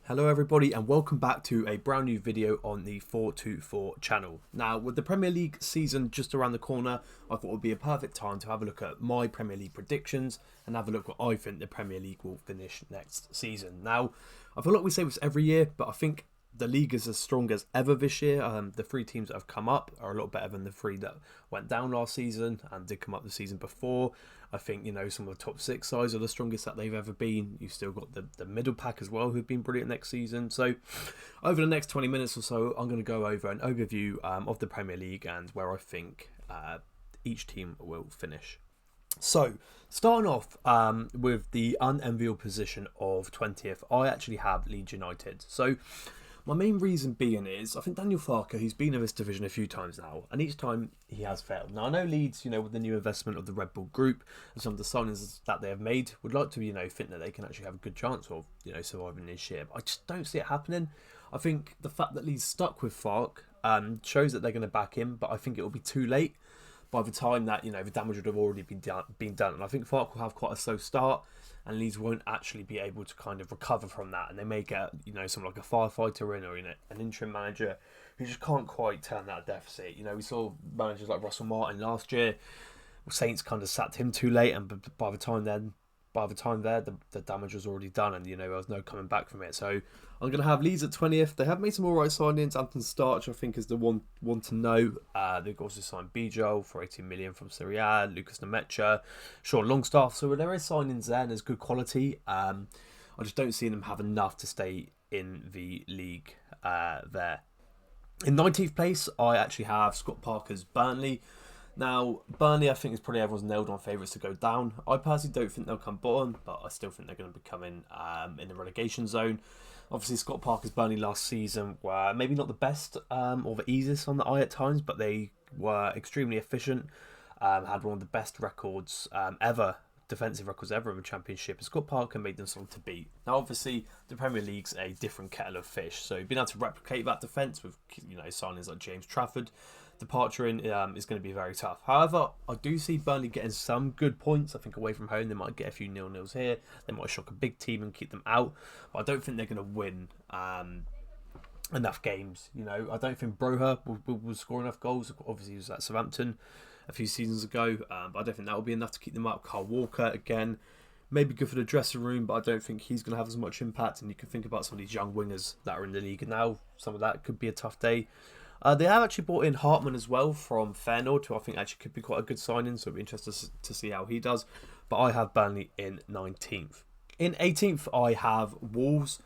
Hello everybody and welcome back to a brand new video on the 424 channel. Now with the Premier League season just around the corner, I thought it would be a perfect time to have a look at my Premier League predictions and have a look what I think the Premier League will finish next season. Now I feel like we say this every year, but I think the league is as strong as ever this year. The three teams that have come up are a lot better than the three that went down last season and did come up the season before. I think, some of the top six sides are the strongest that they've ever been. You've still got the middle pack as well, who've been brilliant next season. So over the next 20 minutes or so, I'm going to go over an overview of the Premier League and where I think each team will finish. So, starting off with the unenviable position of 20th, I actually have Leeds United. So, my main reason being is, I think Daniel Farke, he's been in this division a few times now, and each time he has failed. Now, I know Leeds, with the new investment of the Red Bull Group and some of the signings that they have made, would like to, think that they can actually have a good chance of, surviving this year. But I just don't see it happening. I think the fact that Leeds stuck with Farke shows that they're going to back him, but I think it will be too late by the time that, the damage would have already been done. And I think Farke will have quite a slow start, and Leeds won't actually be able to kind of recover from that. And they may get, someone like a firefighter in or an interim manager who just can't quite turn that deficit. We saw managers like Russell Martin last year. Saints kind of sacked him too late, and by the time the damage was already done, and there was no coming back from it. So I'm going to have Leeds at 20th. They have made some alright signings. Anton Starch, I think, is the one to know. They've also signed Bijol for 18 million from Serie A, Lucas Nemecha, Sean Longstaff. So there is signings there, and there's good quality. I just don't see them have enough to stay in the league there. In 19th place, I actually have Scott Parker's Burnley. Now, Burnley, I think, is probably everyone's nailed-on favourites to go down. I personally don't think they'll come bottom, but I still think they're going to be coming in the relegation zone. Obviously, Scott Parker's Burnley last season were maybe not the best or the easiest on the eye at times, but they were extremely efficient, had one of the best records ever, defensive records ever in the Championship, and Scott Parker made them something to beat. Now, obviously, the Premier League's a different kettle of fish, so being able to replicate that defence with signings like James Trafford departure in is going to be very tough. However, I do see Burnley getting some good points. I think away from home they might get a few 0-0s here. They might shock a big team and keep them out. But I don't think they're going to win enough games. I don't think Broha will score enough goals. Obviously, he was at Southampton a few seasons ago, but I don't think that will be enough to keep them up. Carl Walker again, maybe good for the dressing room, but I don't think he's going to have as much impact. And you can think about some of these young wingers that are in the league now. Some of that could be a tough day. They have actually brought in Hartman as well from Feyenoord, who I think actually could be quite a good signing, so it'll be interesting to see how he does. But I have Burnley in 19th. In 18th, I have Wolves.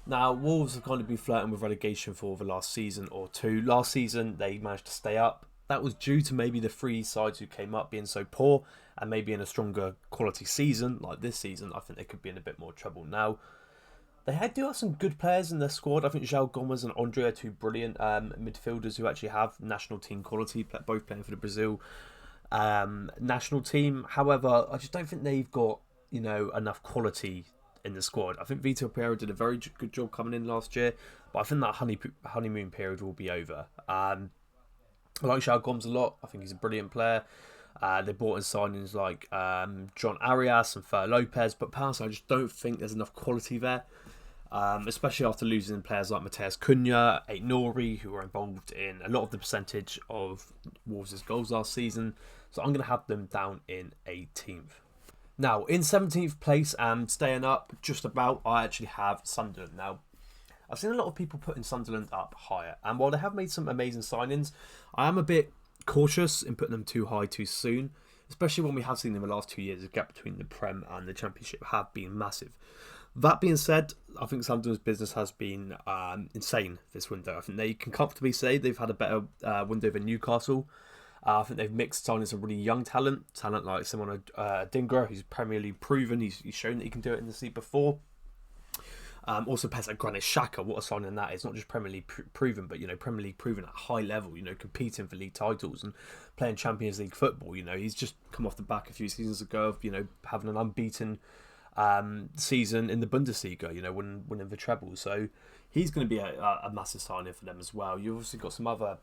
Now, Wolves have kind of been flirting with relegation for the last season or two. Last season, they managed to stay up. That was due to maybe the three sides who came up being so poor, and maybe in a stronger quality season like this season, I think they could be in a bit more trouble now. They do have some good players in their squad. I think João Gomes and Andre are two brilliant midfielders who actually have national team quality, both playing for the Brazil national team. However, I just don't think they've got enough quality in the squad. I think Vitor Pereira did a very good job coming in last year, but I think that honeymoon period will be over. I like João Gomes a lot. I think he's a brilliant player. They brought in signings like John Arias and Fer Lopez, but personally, I just don't think there's enough quality there. Especially after losing players like Mateus Cunha, Aït-Nouri, who were involved in a lot of the percentage of Wolves' goals last season. So I'm going to have them down in 18th. Now, in 17th place and staying up just about, I actually have Sunderland. Now, I've seen a lot of people putting Sunderland up higher. And while they have made some amazing signings, I am a bit cautious in putting them too high too soon. Especially when we have seen in the last 2 years, the gap between the Prem and the Championship have been massive. That being said, I think Sunderland's business has been insane this window. I think they can comfortably say they've had a better window than Newcastle. I think they've mixed on some really young talent like Simon Adingra, who's Premier League proven. He's shown that he can do it in the league before. Also, players like Granit Xhaka, what a signing that is. Not just Premier League proven, but Premier League proven at a high level. Competing for league titles and playing Champions League football. He's just come off the back a few seasons ago of having an unbeaten season in the Bundesliga, winning the treble. So he's going to be a massive signing for them as well. You've obviously got some other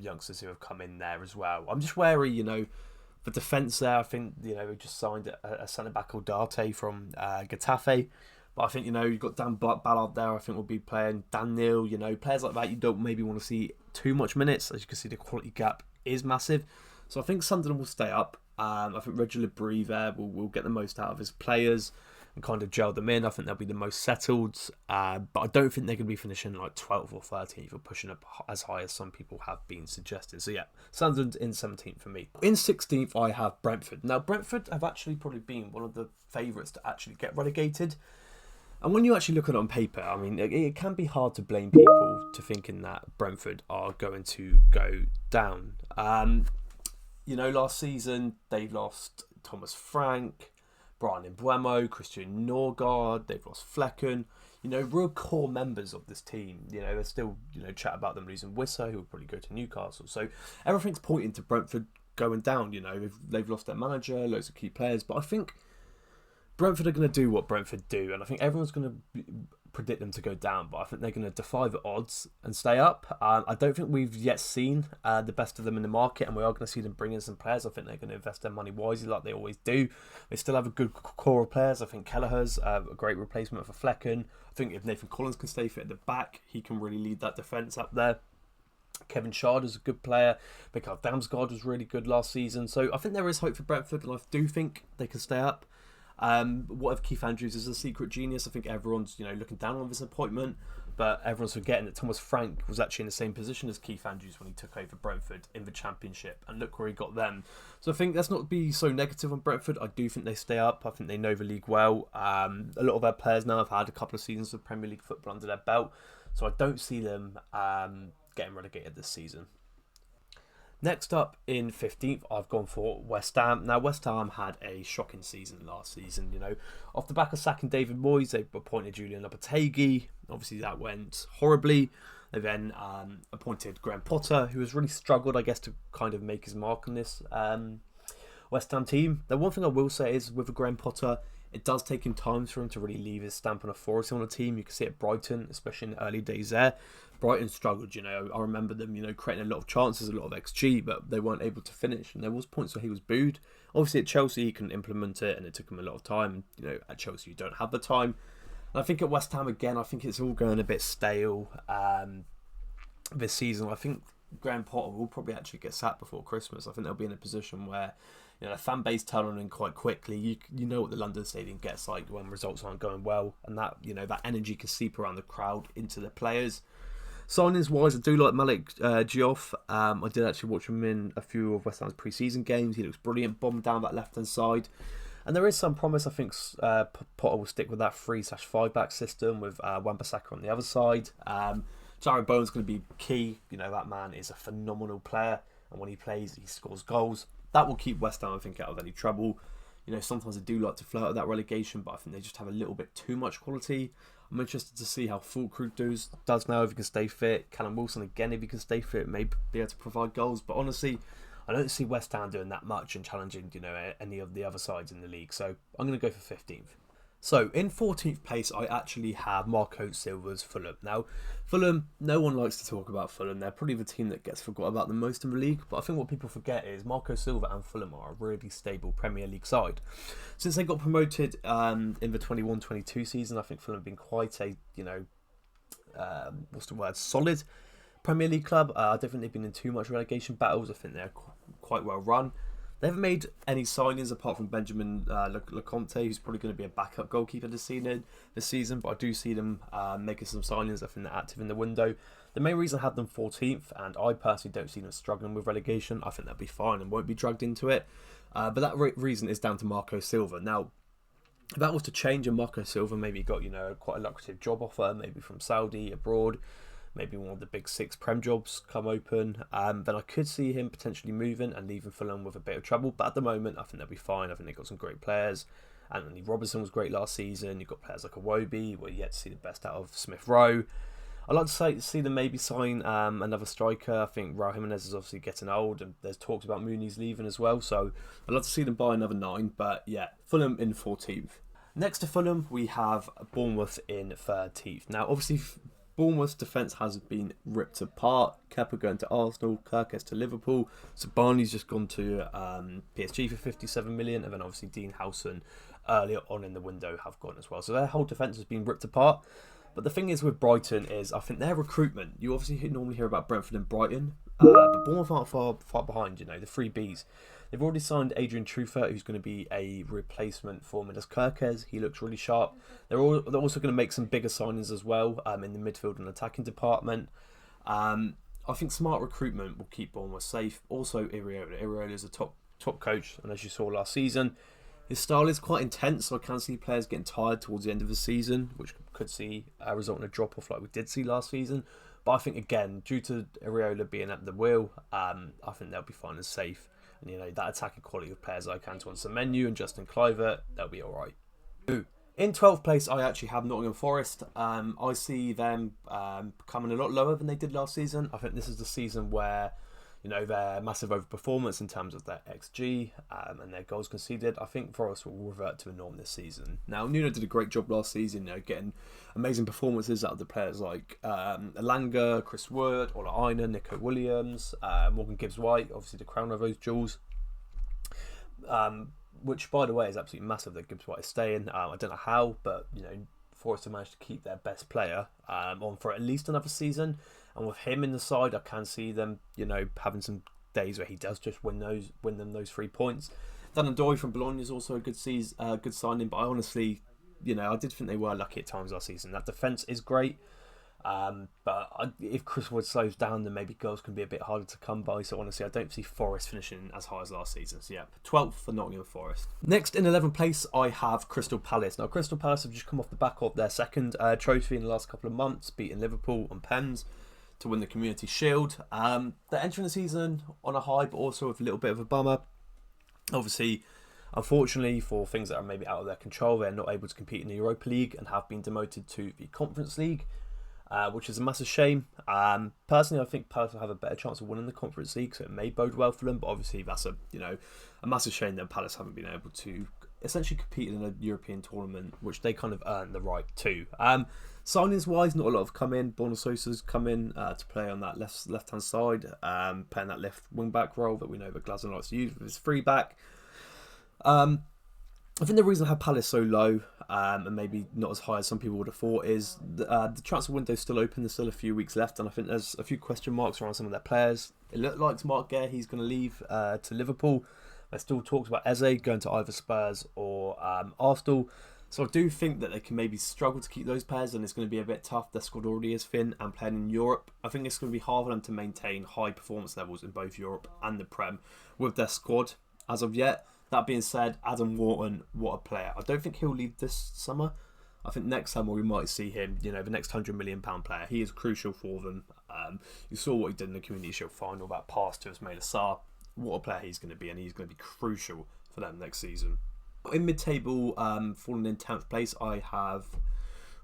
youngsters who have come in there as well. I'm just wary, for defence there. I think, we just signed a centre-back called Darte from Getafe. But I think, you've got Dan Ballard there, I think will be playing. Dan Neil, players like that you don't maybe want to see too much minutes. As you can see, the quality gap is massive. So I think Sunderland will stay up. I think Reggie Labrie there will get the most out of his players and kind of gel them in. I think they'll be the most settled. But I don't think they're going to be finishing like 12th or 13th or pushing up as high as some people have been suggesting. So yeah, Sunderland in 17th for me. In 16th, I have Brentford. Now, Brentford have actually probably been one of the favourites to actually get relegated. And when you actually look at it on paper, I mean, it can be hard to blame people to thinking that Brentford are going to go down. Last season, they lost Thomas Frank, Brian Mbeumo, Christian Norgard, they've lost Flecken, real core members of this team. There's still, chat about them losing Wissa, who will probably go to Newcastle. So everything's pointing to Brentford going down. They've lost their manager, loads of key players, but I think Brentford are going to do what Brentford do, and I think everyone's going to predict them to go down, but I think they're going to defy the odds and stay up. I don't think we've yet seen the best of them in the market, and we are going to see them bring in some players. I think they're going to invest their money wisely like they always do. They still have a good core of players. I think Kelleher's a great replacement for Flecken. I think if Nathan Collins can stay fit at the back, he can really lead that defence up there. Kevin Shard is a good player. Mikael Damsgaard was really good last season. So I think there is hope for Brentford, and I do think they can stay up. What if Keith Andrews is a secret genius? I think everyone's looking down on this appointment, but everyone's forgetting that Thomas Frank was actually in the same position as Keith Andrews when he took over Brentford in the Championship, and look where he got them. So I think let's not be so negative on Brentford. I do think they stay up. I think they know the league well. A lot of their players now have had a couple of seasons of Premier League football under their belt, so I don't see them getting relegated this season. Next up in 15th, I've gone for West Ham. Now, West Ham had a shocking season last season. Off the back of sacking David Moyes, they appointed Julian Lopetegui. Obviously, that went horribly. They then appointed Graham Potter, who has really struggled, I guess, to kind of make his mark on this West Ham team. The one thing I will say is with Graham Potter, it does take him time for him to really leave his stamp on authority on a team. You can see it at Brighton, especially in the early days there. Brighton struggled, I remember them, creating a lot of chances, a lot of XG, but they weren't able to finish. And there was points where he was booed. Obviously at Chelsea, he couldn't implement it, and it took him a lot of time. At Chelsea, you don't have the time. And I think at West Ham, again, I think it's all going a bit stale this season. I think Graham Potter will probably actually get sacked before Christmas. I think they'll be in a position where the fan base turn on in quite quickly. You know what the London Stadium gets like when results aren't going well, and that that energy can seep around the crowd into the players. Signings wise, I do like Malik Diouf. I did actually watch him in a few of West Ham's pre-season games. He looks brilliant, bombed down that left hand side. And there is some promise. I think Potter will stick with that 3/5 back system with Wan-Bissaka on the other side. Jarrod Bowen's going to be key. That man is a phenomenal player, and when he plays, he scores goals. That will keep West Ham, I think, out of any trouble. Sometimes they do like to flirt with that relegation, but I think they just have a little bit too much quality. I'm interested to see how Fulkrug does now, if he can stay fit. Callum Wilson, again, if he can stay fit, may be able to provide goals. But honestly, I don't see West Ham doing that much and challenging, any of the other sides in the league. So I'm going to go for 15th. So in 14th place, I actually have Marco Silva's Fulham. Now, Fulham, no one likes to talk about Fulham. They're probably the team that gets forgot about the most in the league. But I think what people forget is Marco Silva and Fulham are a really stable Premier League side. Since they got promoted in the 21-22 season, I think Fulham have been quite a, solid Premier League club. I don't think they've been in too much relegation battles. I think they're quite well run. They haven't made any signings apart from Benjamin Leconte, who's probably going to be a backup goalkeeper this season. But I do see them making some signings. I think they're active in the window. The main reason I had them 14th, and I personally don't see them struggling with relegation. I think they'll be fine and won't be dragged into it. But that reason is down to Marco Silva. Now, if that was to change, and Marco Silva maybe got quite a lucrative job offer, maybe from Saudi, abroad, maybe one of the big 6 Prem jobs come open, then I could see him potentially moving and leaving Fulham with a bit of trouble. But at the moment, I think they'll be fine. I think they've got some great players. Anthony Robertson was great last season. You've got players like Iwobi. We're yet to see the best out of Smith Rowe. I'd like to see them maybe sign another striker. I think Raul Jimenez is obviously getting old, and there's talks about Mooney's leaving as well. So I'd like to see them buy another 9. But yeah, Fulham in 14th. Next to Fulham, we have Bournemouth in 13th. Now, obviously, Bournemouth's defence has been ripped apart. Kepa going to Arsenal, Kirkes to Liverpool. So Barney's just gone to PSG for 57 million, and then obviously Dean Howson earlier on in the window have gone as well. So their whole defence has been ripped apart. But the thing is with Brighton is I think their recruitment, you obviously normally hear about Brentford and Brighton, but Bournemouth aren't far behind, the three Bs. They've already signed Adrian Truffert, who's going to be a replacement for Midas Kerkez. He looks really sharp. They're also going to make some bigger signings as well in the midfield and attacking department. I think smart recruitment will keep Bournemouth safe. Also, Iraola is a top coach, and as you saw last season, his style is quite intense, so I can see players getting tired towards the end of the season, which could see a result in a drop-off like we did see last season. But I think, again, due to Iraola being at the wheel, I think they'll be fine and safe. And, that attacking quality of players like Antoine Semenyo and Justin Kluivert, they'll be all right. In 12th place, I actually have Nottingham Forest. I see them coming a lot lower than they did last season. I think this is the season where their massive overperformance in terms of their XG and their goals conceded. I think Forest will revert to a norm this season. Now, Nuno did a great job last season, getting amazing performances out of the players like Elanga, Chris Wood, Ola Aina, Nico Williams, Morgan Gibbs-White, obviously the crown of those jewels. Which, by the way, is absolutely massive that Gibbs-White is staying. I don't know how, but Forest have managed to keep their best player on for at least another season. And with him in the side, I can see them, having some days where he does just win them those 3 points. Dan Ndoye from Bologna is also a good signing, but I honestly, I did think they were lucky at times last season. That defence is great, but if Chris Wood slows down, then maybe goals can be a bit harder to come by. So honestly, I don't see Forest finishing as high as last season. So yeah, 12th for Nottingham Forest. Next in 11th place, I have Crystal Palace. Now, Crystal Palace have just come off the back of their second trophy in the last couple of months, beating Liverpool and Pens to win the Community Shield. They're entering the season on a high, but also with a little bit of a bummer. Obviously, unfortunately, for things that are maybe out of their control, they're not able to compete in the Europa League and have been demoted to the Conference League, which is a massive shame. Personally, I think Palace will have a better chance of winning the Conference League, so it may bode well for them. But obviously, that's a massive shame that Palace haven't been able to essentially compete in a European tournament, which they kind of earned the right to. Signings wise, not a lot have come in. Borna Sosa's come in to play on that left hand side, playing that left wing back role that we know that Glasner likes to use with his free back. I think the reason I have Palace so low and maybe not as high as some people would have thought is the transfer window is still open. There's still a few weeks left, and I think there's a few question marks around some of their players. It looked like Mark Guehi, he's going to leave to Liverpool. There's still talks about Eze going to either Spurs or Arsenal. So I do think that they can maybe struggle to keep those players, and it's going to be a bit tough. Their squad already is thin, and playing in Europe, I think it's going to be hard for them to maintain high performance levels in both Europe and the Prem with their squad as of yet. That being said, Adam Wharton, what a player. I don't think he'll leave this summer. I think next summer we might see him, the next £100 million player. He is crucial for them. You saw what he did in the Community Shield final, that pass to Ismaila Sarr. What a player he's going to be, and he's going to be crucial for them next season. In mid-table, falling in 10th place, I have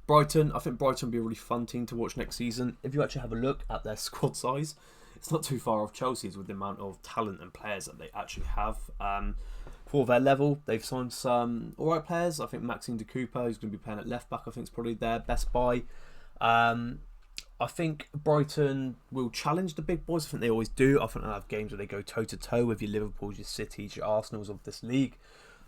Brighton. I think Brighton will be a really fun team to watch next season. If you actually have a look at their squad size, it's not too far off Chelsea's with the amount of talent and players that they actually have. For their level, they've signed some alright players. I think Maxime de Cooper, who's going to be playing at left back, I think is probably their best buy. I think Brighton will challenge the big boys. I think they always do. I think they'll have games where they go toe-to-toe with your Liverpools, your Cities, your Arsenals of this league.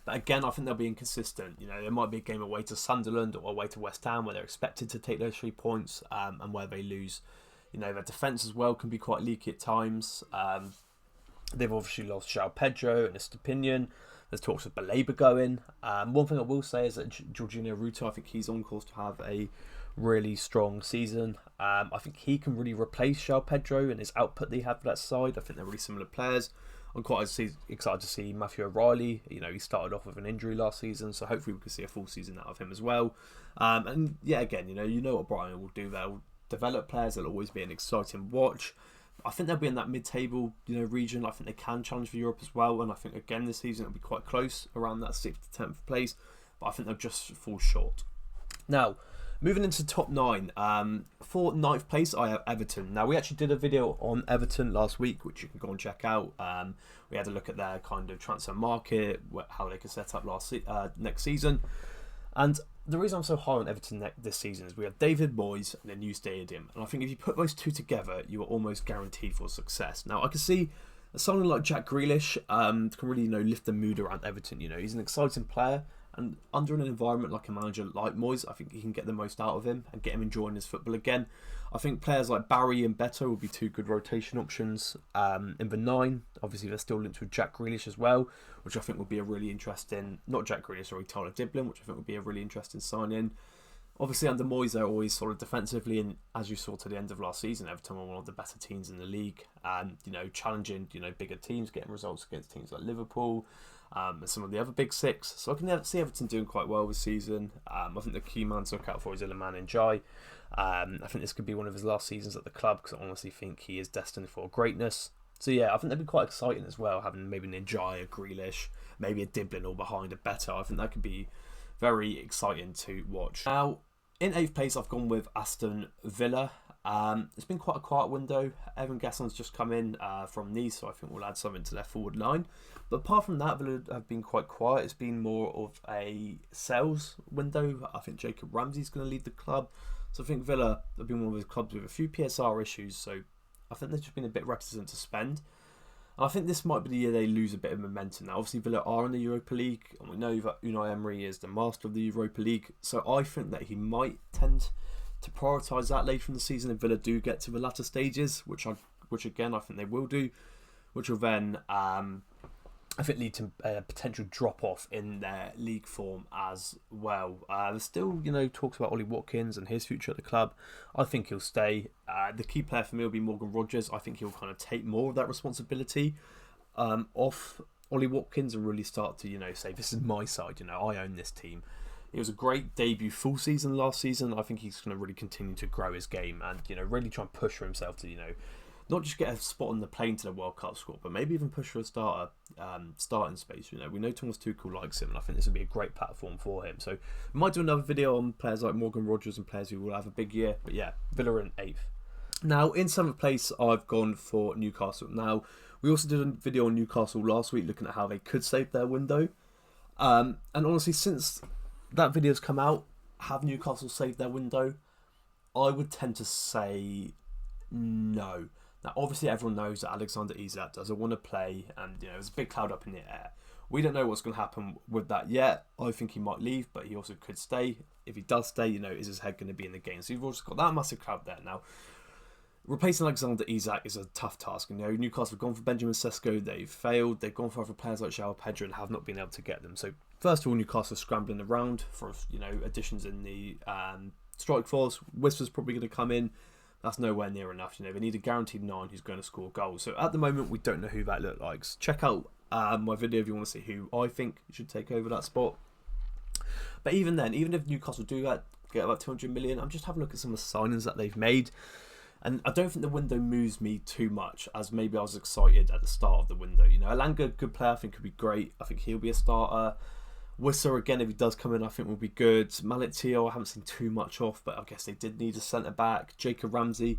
But again, I think they'll be inconsistent. There might be a game away to Sunderland or away to West Ham where they're expected to take those 3 points and where they lose. Their defence as well can be quite leaky at times. They've obviously lost João Pedro and Estepinian. There's talks of Baleba going. One thing I will say is that Jorginho Ruto, I think he's on course to have a really strong season. I think he can really replace João Pedro and his output that he had for that side. I think they're really similar players. I'm quite excited to see Matthew O'Reilly. He started off with an injury last season, so hopefully we can see a full season out of him as well. And yeah, again, you know what Brighton will do. They'll develop players. They'll always be an exciting watch. I think they'll be in that mid-table, region. I think they can challenge for Europe as well, and I think again this season it'll be quite close, around that 6th to 10th place. But I think they'll just fall short. Now, moving into top 9, for 9th place I have Everton. Now, we actually did a video on Everton last week, which you can go and check out. We had a look at their kind of transfer market, how they could set up next season. And the reason I'm so high on Everton this season is we have David Moyes and a new stadium. And I think if you put those two together, you are almost guaranteed for success. Now, I can see someone like Jack Grealish can really lift the mood around Everton. He's an exciting player. And under an environment like a manager like Moyes, I think he can get the most out of him and get him enjoying his football again. I think players like Barry and Beto will be two good rotation options. In the 9, obviously they're still linked with Jack Grealish as well, which I think will be a really interesting, not Jack Grealish, sorry, Tyler Diblin, which I think would be a really interesting sign-in. Obviously under Moyes they're always solid defensively, and as you saw to the end of last season, Everton were one of the better teams in the league, and challenging bigger teams, getting results against teams like Liverpool, and some of the other big 6. So I can see Everton doing quite well this season. I think the key man to look out for is Iliman Ndiaye. I think this could be one of his last seasons at the club, because I honestly think he is destined for greatness. So yeah, I think that'd be quite exciting as well, having maybe an Ndiaye, a Grealish, maybe a Diblin all behind a Beto. I think that could be very exciting to watch. Now, in 8th place, I've gone with Aston Villa. It's been quite a quiet window. Evan Gasson's just come in from Nice, so I think we'll add something to their forward line. But apart from that, Villa have been quite quiet. It's been more of a sales window. I think Jacob Ramsey's going to lead the club. So I think Villa have been one of those clubs with a few PSR issues. So I think they've just been a bit reticent to spend. And I think this might be the year they lose a bit of momentum. Now, obviously, Villa are in the Europa League, and we know that Unai Emery is the master of the Europa League. So I think that he might tend to prioritise that later in the season if Villa do get to the latter stages, which again I think they will do, which will then I think lead to a potential drop off in their league form as well. There's still talks about Ollie Watkins and his future at the club. I think he'll stay. The key player for me will be Morgan Rogers. I think he'll kind of take more of that responsibility off Ollie Watkins and really start to say, this is my side. I own this team. It was a great debut full season last season. I think he's going to really continue to grow his game and really try and push for himself to not just get a spot on the plane to the World Cup squad, but maybe even push for a starting space. We know Thomas Tuchel likes him, and I think this would be a great platform for him. So we might do another video on players like Morgan Rogers and players who will have a big year. But yeah, Villa in 8th. Now in 7th place, I've gone for Newcastle. Now we also did a video on Newcastle last week, looking at how they could save their window. And honestly, since that video's come out, have Newcastle saved their window? I would tend to say no. Now, obviously, everyone knows that Alexander Isak doesn't want to play, and there's a big cloud up in the air. We don't know what's going to happen with that yet. I think he might leave, but he also could stay. If he does stay, is his head going to be in the game? So you've also got that massive cloud there. Now, replacing Alexander Isak is a tough task. Newcastle have gone for Benjamin Sesko, they've failed. They've gone for other players like João Pedro and have not been able to get them. So first of all, Newcastle are scrambling around for additions in the strike force. Whisper's probably going to come in. That's nowhere near enough. They need a guaranteed 9 who's going to score goals. So at the moment, we don't know who that looks like. So check out my video if you want to see who I think should take over that spot. But even then, even if Newcastle do that, get about 200 million, I'm just having a look at some of the signings that they've made. And I don't think the window moves me too much, as maybe I was excited at the start of the window. Elanga, good player, I think could be great. I think he'll be a starter. Wissa, again, if he does come in, I think will be good. Malik Teal, I haven't seen too much off, but I guess they did need a centre-back. Jacob Ramsey,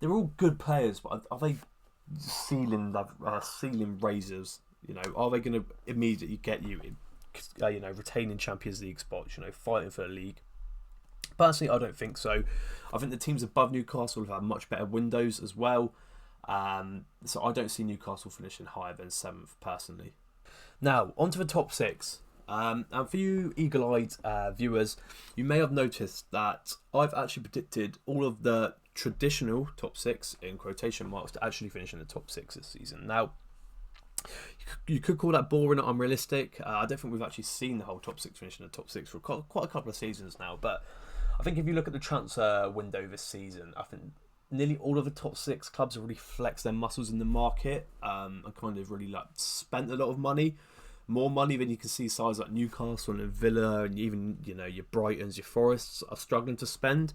they're all good players, but are they ceiling raisers? Are they going to immediately get you, retaining Champions League spots, fighting for the league? Personally, I don't think so. I think the teams above Newcastle have had much better windows as well. So I don't see Newcastle finishing higher than 7th, personally. Now, on to the top 6. And for you eagle-eyed viewers, you may have noticed that I've actually predicted all of the traditional top 6, in quotation marks, to actually finish in the top 6 this season. Now, you could call that boring or unrealistic. I don't think we've actually seen the whole top 6 finish in the top 6 for quite a couple of seasons now. But I think if you look at the transfer window this season, I think nearly all of the top 6 clubs have really flexed their muscles in the market and kind of really spent a lot of money. More money than you can see sides like Newcastle and Villa and even your Brightons, your Forests are struggling to spend.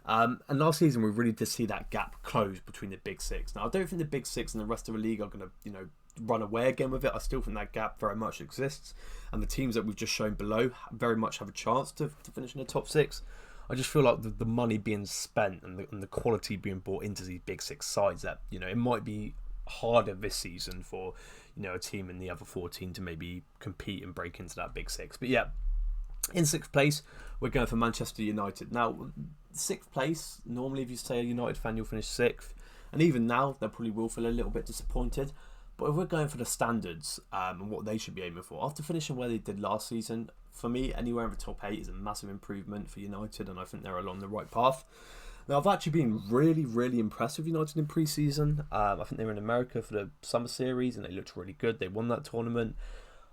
And last season we really did see that gap close between the big 6. Now I don't think the big 6 and the rest of the league are going to run away again with it. I still think that gap very much exists, and the teams that we've just shown below very much have a chance to finish in the top 6. I just feel like the money being spent and the quality being brought into these big 6 sides, that it might be harder this season for a team in the other 14 to maybe compete and break into that big 6. But yeah, in 6th place we're going for Manchester United. Now 6th place, normally if you say a United fan you'll finish 6th, and even now they probably will feel a little bit disappointed. But if we're going for the standards and what they should be aiming for, after finishing where they did last season, for me, anywhere in the top 8 is a massive improvement for United, and I think they're along the right path. Now, I've actually been really, really impressed with United in pre-season. I think they were in America for the summer series, and they looked really good. They won that tournament.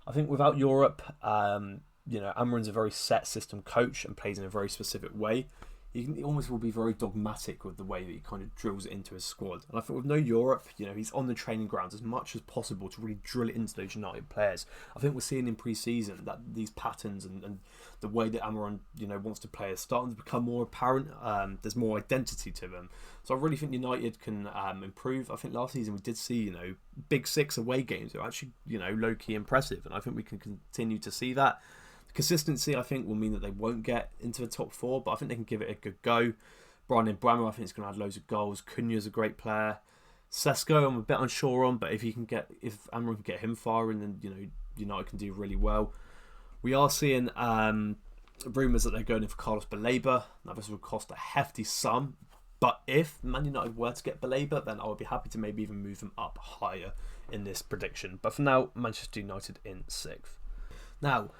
I think without Europe, Amorim's a very set system coach and plays in a very specific way. He almost will be very dogmatic with the way that he kind of drills it into his squad. And I think with no Europe, he's on the training grounds as much as possible to really drill it into those United players. I think we're seeing in pre-season that these patterns and the way that Amorim, wants to play is starting to become more apparent. There's more identity to them. So I really think United can improve. I think last season we did see, Big Six away games are actually, low-key impressive. And I think we can continue to see that. Consistency, I think, will mean that they won't get into the top 4, but I think they can give it a good go. Bryan Mbeumo, I think, is going to add loads of goals. Cunha's a great player. Sesko, I'm a bit unsure on, but if Amorim can get him firing, then United can do really well. We are seeing rumours that they're going in for Carlos Baleba. Now, this would cost a hefty sum, but if Man United were to get Baleba, then I would be happy to maybe even move them up higher in this prediction. But for now, Manchester United in 6th. Now,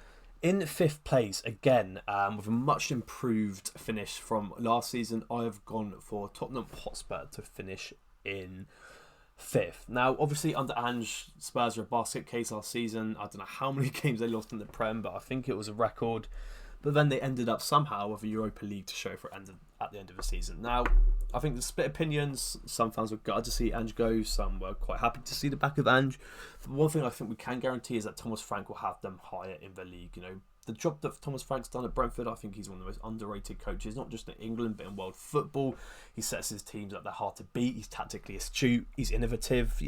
in 5th place, again, with a much improved finish from last season, I have gone for Tottenham Hotspur to finish in 5th. Now, obviously, under Ange, Spurs were a basket case last season. I don't know how many games they lost in the Prem, but I think it was a record. But then they ended up somehow with a Europa League to show for it at the end of the season. Now, I think there's split opinions. Some fans were glad to see Ange go. Some were quite happy to see the back of Ange. But one thing I think we can guarantee is that Thomas Frank will have them higher in the league. The job that Thomas Frank's done at Brentford, I think he's one of the most underrated coaches, not just in England, but in world football. He sets his teams up, they're hard to beat. He's tactically astute. He's innovative.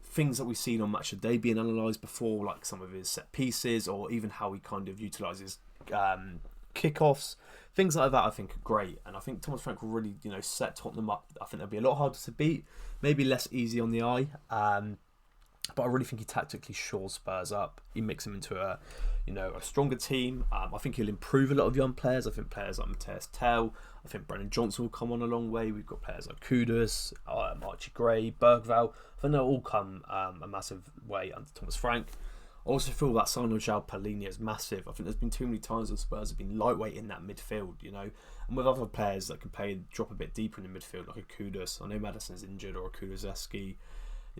Things that we've seen on Match of the Day being analysed before, like some of his set pieces, or even how he kind of utilises kickoffs. Things like that I think are great, and I think Thomas Frank will really set Tottenham up. I think they'll be a lot harder to beat, maybe less easy on the eye, but I really think he tactically shores Spurs up. He makes them into a stronger team. I think he'll improve a lot of young players. I think players like Matthias Tell, I think Brennan Johnson will come on a long way. We've got players like Kudus, Archie Gray, Bergvall. I think they'll all come a massive way under Thomas Frank. I also feel that signing of João Palhinha is massive. I think there's been too many times when Spurs have been lightweight in that midfield, and with other players that can play and drop a bit deeper in the midfield, like a Kudus. I know Maddison's injured, or a Kulusevski.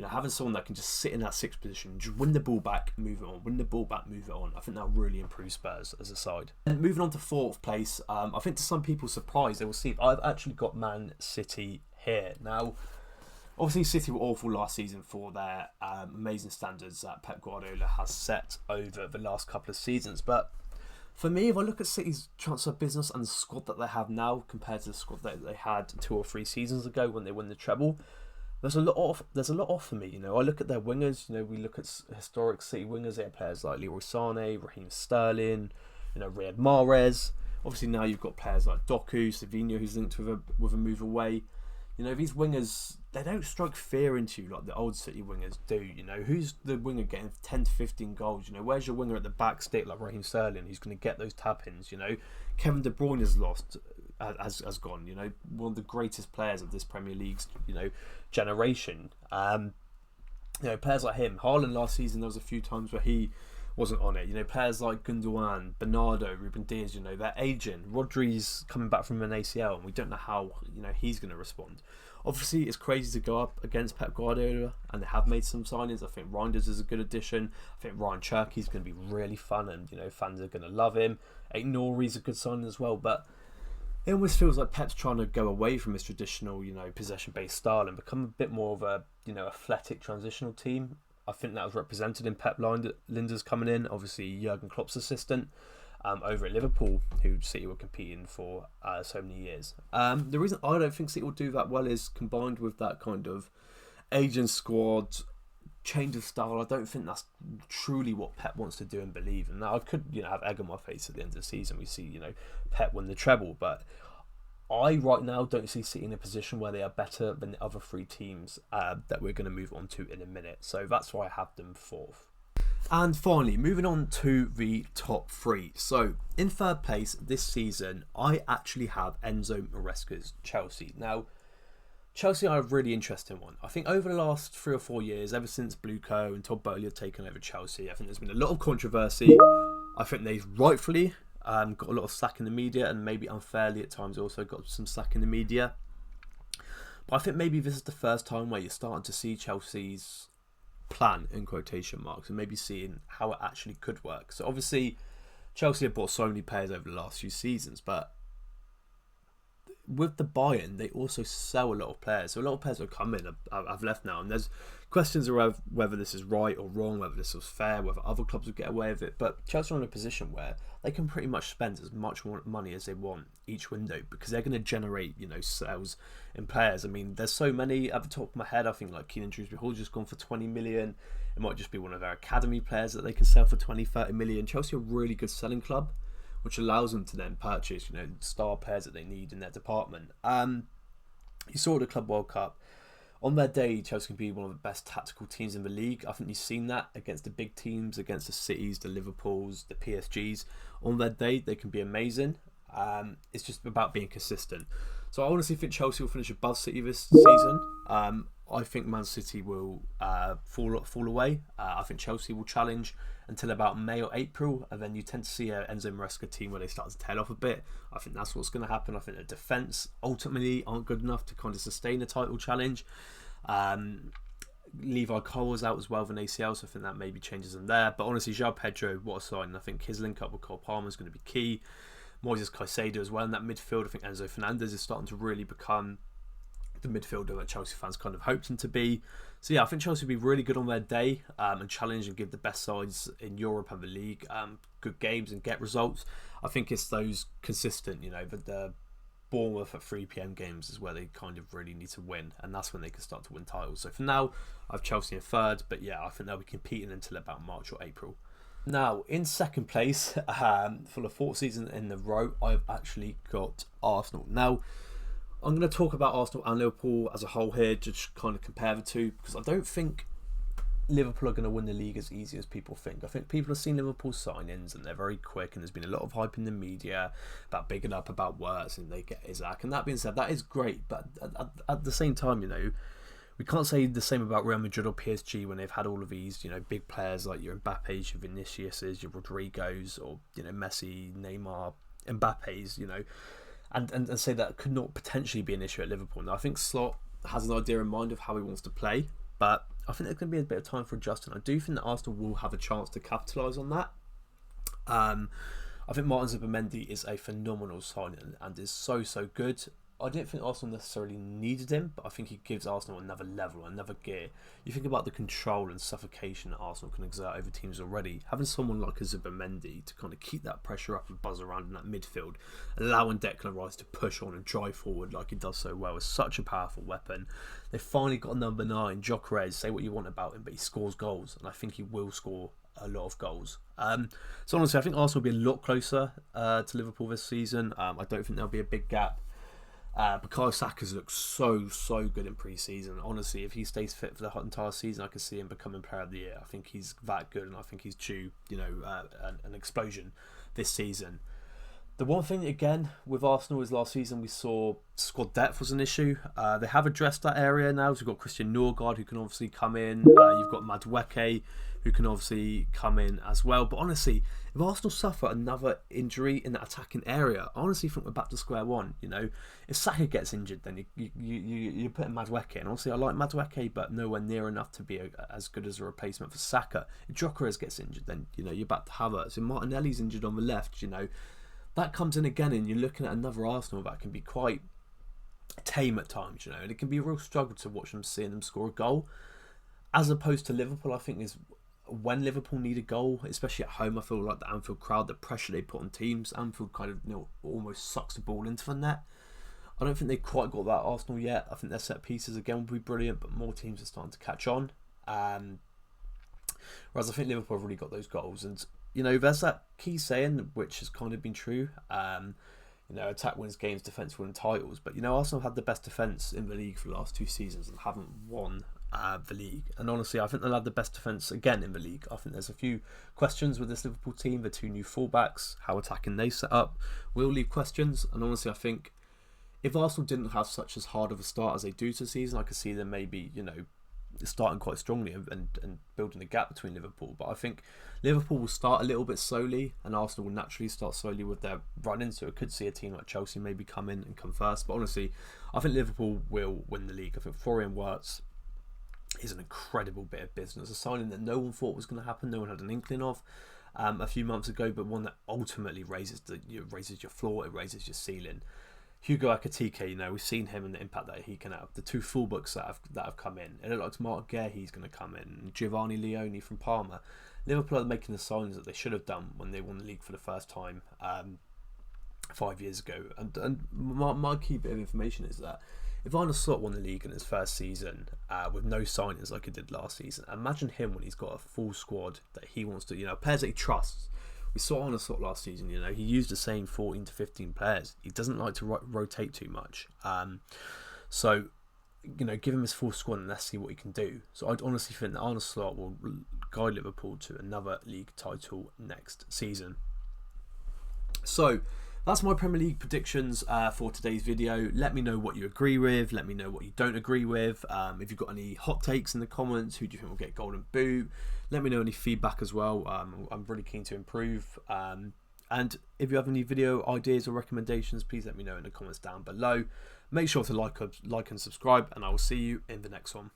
Having someone that can just sit in that 6th position, just win the ball back, move it on, win the ball back, move it on. I think that'll really improve Spurs as a side. And moving on to 4th place, I think to some people's surprise, they will see I've actually got Man City here. Now, obviously, City were awful last season for their amazing standards that Pep Guardiola has set over the last couple of seasons. But for me, if I look at City's transfer business and the squad that they have now compared to the squad that they had 2 or 3 seasons ago when they won the treble, there's a lot off for me. I look at their wingers. We look at historic City wingers. They have players like Leroy Sané, Raheem Sterling, Riyad Mahrez. Obviously now you've got players like Doku, Savinho, who's linked with a move away. These wingers, they don't strike fear into you like the old City wingers do. Who's the winger getting 10 to 15 goals? Where's your winger at the back stick like Raheem Sterling, who's going to get those tap-ins? Kevin De Bruyne has gone. One of the greatest players of this Premier League's generation. Players like him. Haaland last season, there was a few times where he wasn't on it. Players like Gundogan, Bernardo, Ruben Dias, they're aging. Rodri's coming back from an ACL, and we don't know how he's going to respond. Obviously, it's crazy to go up against Pep Guardiola, and they have made some signings. I think Reinders is a good addition. I think Ryan Cherky's going to be really fun, and fans are going to love him. Aït-Nouri's a good signing as well, but it almost feels like Pep's trying to go away from his traditional, possession-based style and become a bit more of a, athletic transitional team. I think that was represented in Pep Lijnders coming in, obviously Jurgen Klopp's assistant over at Liverpool, who City were competing for so many years. The reason I don't think City will do that well is combined with that kind of aging squad, change of style. I don't think that's truly what Pep wants to do and believe. And now I could, have egg on my face at the end of the season. We see, Pep win the treble, but I right now don't see City in a position where they are better than the other 3 teams that we're going to move on to in a minute. So that's why I have them 4th. And finally, moving on to the top 3. So in 3rd place this season, I actually have Enzo Maresca's Chelsea. Now, Chelsea are a really interesting one. I think over the last 3 or 4 years, ever since Bluco and Todd Boehly have taken over Chelsea, I think there's been a lot of controversy. I think they've rightfully got a lot of slack in the media, and maybe unfairly at times also got some slack in the media. But I think maybe this is the first time where you're starting to see Chelsea's plan, in quotation marks, and maybe seeing how it actually could work. So obviously Chelsea have bought so many players over the last few seasons, but with the buy-in, they also sell a lot of players. So a lot of players have come in, have left now, and there's questions around whether this is right or wrong, whether this was fair, whether other clubs would get away with it. But Chelsea are in a position where they can pretty much spend as much more money as they want each window, because they're going to generate, sales in players. I mean, there's so many at the top of my head. I think like Keenan Shrewsbury Hall just gone for 20 million. It might just be one of their academy players that they can sell for 20, 30 million. Chelsea are a really good selling club, which allows them to then purchase, star players that they need in their department. You saw the Club World Cup. On their day, Chelsea can be one of the best tactical teams in the league. I think you've seen that against the big teams, against the Cities, the Liverpools, the PSGs. On their day, they can be amazing. It's just about being consistent. So I honestly think Chelsea will finish above City this season. I think Man City will fall away. I think Chelsea will challenge until about May or April, and then you tend to see an Enzo Maresca team where they start to tail off a bit. I think that's what's going to happen. I think the defence ultimately aren't good enough to kind of sustain a title challenge. Levi Cole was out as well with an ACL, so I think that maybe changes them there. But honestly, João Pedro, what a sign. I think his link up with Cole Palmer is going to be key. Moises Caicedo as well in that midfield. I think Enzo Fernandez is starting to really become the midfielder that Chelsea fans kind of hoped him to be. So yeah, I think Chelsea will be really good on their day and challenge and give the best sides in Europe and the league good games and get results. I think it's those consistent, the Bournemouth at 3 PM games is where they kind of really need to win, and that's when they can start to win titles. So for now, I have Chelsea in third, but yeah, I think they'll be competing until about March or April. Now, in second place, for the fourth season in a row, I've actually got Arsenal. Now, I'm going to talk about Arsenal and Liverpool as a whole here, just kind of compare the two, because I don't think Liverpool are going to win the league as easy as people think. I think people have seen Liverpool's signings and they're very quick, and there's been a lot of hype in the media about bigging up about Wirtz and they get Isaac. And that being said, that is great, but at the same time, we can't say the same about Real Madrid or PSG when they've had all of these, big players like your Mbappes, your Viniciuses, your Rodrigos, or Messi, Neymar, Mbappes, and say that could not potentially be an issue at Liverpool. Now, I think Slot has an idea in mind of how he wants to play, but I think there's going to be a bit of time for adjusting. I do think that Arsenal will have a chance to capitalise on that. I think Martin Zubimendi is a phenomenal signing and is so good. I didn't think Arsenal necessarily needed him, but I think he gives Arsenal another level, another gear. You think about the control and suffocation that Arsenal can exert over teams already. Having someone like a Zubimendi to kind of keep that pressure up and buzz around in that midfield, allowing Declan Rice to push on and drive forward like he does so well, is such a powerful weapon. They finally got number 9, Gyökeres. Say what you want about him, but he scores goals, and I think he will score a lot of goals. So honestly, I think Arsenal will be a lot closer to Liverpool this season. I don't think there'll be a big gap. Bukayo Saka's looked so good in pre-season. Honestly, if he stays fit for the entire season, I could see him becoming Player of the Year. I think he's that good, and I think he's due, an explosion this season. The one thing, again, with Arsenal is last season we saw squad depth was an issue. They have addressed that area now. So you've got Christian Norgard, who can obviously come in. You've got Madueke, who can obviously come in as well. But honestly, if Arsenal suffer another injury in that attacking area, I honestly think we're back to square one. If Saka gets injured, then you put in Madueke. And obviously, I like Madueke, but nowhere near enough to be as good as a replacement for Saka. If Gyökeres gets injured, then you're back to Havertz. If Martinelli's injured on the left, that comes in again, and you're looking at another Arsenal that can be quite tame at times, and it can be a real struggle to watch them, seeing them score a goal. As opposed to Liverpool, I think is when Liverpool need a goal, especially at home, I feel like the Anfield crowd, the pressure they put on teams, Anfield kind of almost sucks the ball into the net. I don't think they've quite got that Arsenal yet. I think their set pieces again will be brilliant, but more teams are starting to catch on. Whereas I think Liverpool have really got those goals, and there's that key saying which has kind of been true. Attack wins games, defence wins titles. But Arsenal had the best defence in the league for the last 2 seasons and haven't won the league. And honestly, I think they'll have the best defence again in the league. I think there's a few questions with this Liverpool team. The 2 new fullbacks, how attacking they set up, will leave questions. And honestly, I think if Arsenal didn't have such as hard of a start as they do to the season, I could see them maybe starting quite strongly and building the gap between Liverpool. But I think Liverpool will start a little bit slowly, and Arsenal will naturally start slowly with their run-in. So it could see a team like Chelsea maybe come in and come first. But honestly, I think Liverpool will win the league. I think Florian Wirtz is an incredible bit of business, a signing that no one thought was going to happen, no one had an inkling of a few months ago, but one that ultimately raises your floor, it raises your ceiling. Hugo Ekitike, we've seen him and the impact that he can have. The two fullbacks that have come in, it looks like Mark Guehi's going to come in, Giovanni Leone from Parma. Liverpool are making the signs that they should have done when they won the league for the first time 5 years ago. And my key bit of information is that if Arne Slot won the league in his first season with no signings like he did last season, imagine him when he's got a full squad that he wants to, players that he trusts. We saw Arne Slot last season, he used the same 14 to 15 players. He doesn't like to rotate too much. So, give him his full squad and let's see what he can do. So I'd honestly think that Arne Slot will guide Liverpool to another league title next season. So that's my Premier League predictions for today's video. Let me know what you agree with. Let me know what you don't agree with. If you've got any hot takes in the comments, who do you think will get Golden Boot? Let me know any feedback as well. I'm really keen to improve. And if you have any video ideas or recommendations, please let me know in the comments down below. Make sure to like and subscribe, and I will see you in the next one.